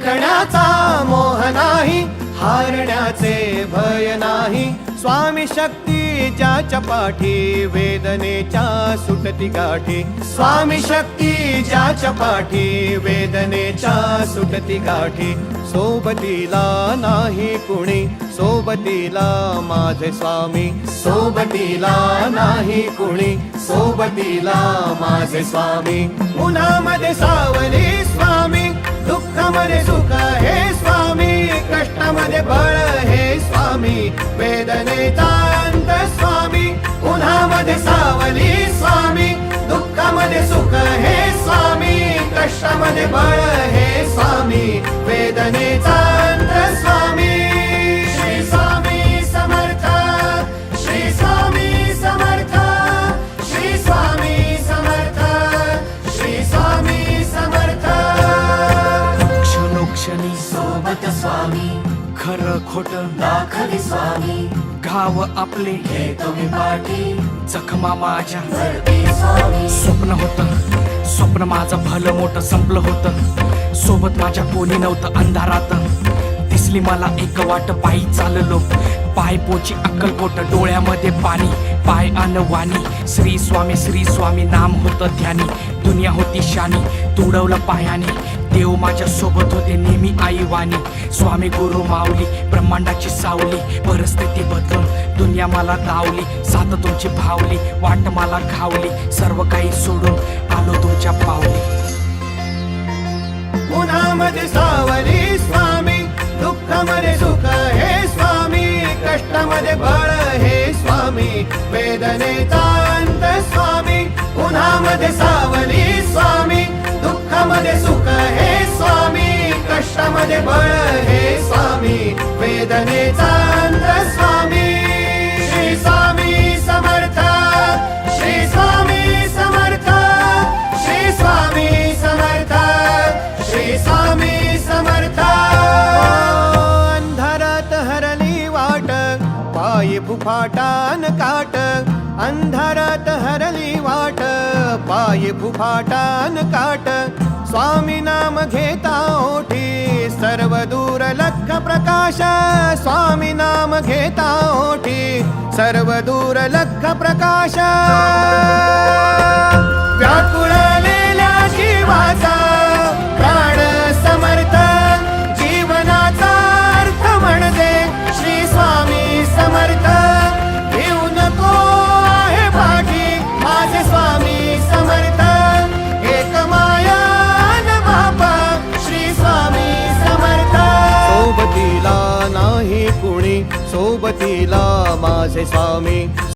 जिंकण्याचा मोह नाही, हारण्याचे भय नाही. स्वामी शक्ती ज्याच्या पाठी, वेदनेच्या सुटती गाठी. स्वामी शक्ती ज्याच्या पाठी, वेदनेच्या सुटती गाठी. सोबतीला नाही कुणी, सोबतीला माझे स्वामी. सोबतीला नाही कुणी, सोबतीला माझे स्वामी. उन्हामध्ये सावली स्वामी, दुःखामध्ये सुख हे स्वामी. कष्टामध्ये बळ हे स्वामी, वेदनेचा अंत स्वामी. उन्हामध्ये सावली स्वामी, दुःखामध्ये सुख हे स्वामी. कष्टामध्ये बळ हे स्वामी, वेदनेचा अंत स्वामी. श्री स्वामी समर्थ, श्री स्वामी समर्थ, श्री स्वामी समर्थ, श्री स्वामी समर्थ. क्षणोक्षणी सोबत स्वामी, खरं खोट दाखवी स्वामी. घाव आपले हे तुम्ही पाठी, जखमा माझ्या भरती स्वामी. स्वप्न होतं, स्वप्न माझं भलं मोठं संपलं होतं. सोबत माझ्या कोणी नव्हतं अंधारात. दिसली मला एक वाट, पायी चाललो पाय पोची अक्कलकोट. डोळ्यामध्ये पाणी, पाय अनवाणी. श्री स्वामी नाम होतं ध्यानी. दुनिया होती शानी, तुडवलं पायाने. देव माझ्या सोबत होते नेहमी आईवानी. स्वामी गुरु माऊली, ब्रह्मांडाची सावली. परिस्थिती बदलून दुनिया मला दावली. साथ तुमची भावली, वाट मला घावली. सर्व काही सोडून आलो तुमच्या पावली. उन्हामध्ये सावली स्वामी, दुःखामध्ये सुख हे स्वामी. कष्टामध्ये बळ हे स्वामी, वेदनेचा अंत स्वामी. उन्हामध्ये सावली स्वामी, दुःखामध्ये सुख हे स्वामी. कष्टामध्ये बळ हे स्वामी, वेदनेचा अंत स्वामी. श्री स्वामी समर्थ, श्री स्वामी समर्थ, श्री स्वामी समर्थ, श्री स्वामी समर्थ. अंधारात हरली वाट, पायी फुफाटान काट. अंधारात हरली वाट, पायी फुफाटान काट. स्वामी नाम घेता ओठी, सर्व दूर लख प्रकाश. स्वामी नाम घेता ओठी, सर्व दूर लख प्रकाश. व्याकुळलेल्या जीवाचा प्राण समर्थ, जीवनाचा अर्थ म्हणजे श्री स्वामी समर्थ. घेऊ नको आहे पाठी माझे स्वामी समर्थ. एक माया न बापा श्री स्वामी समर्थ. सोबतीला नाही कुणी, सोबतीला माझे स्वामी.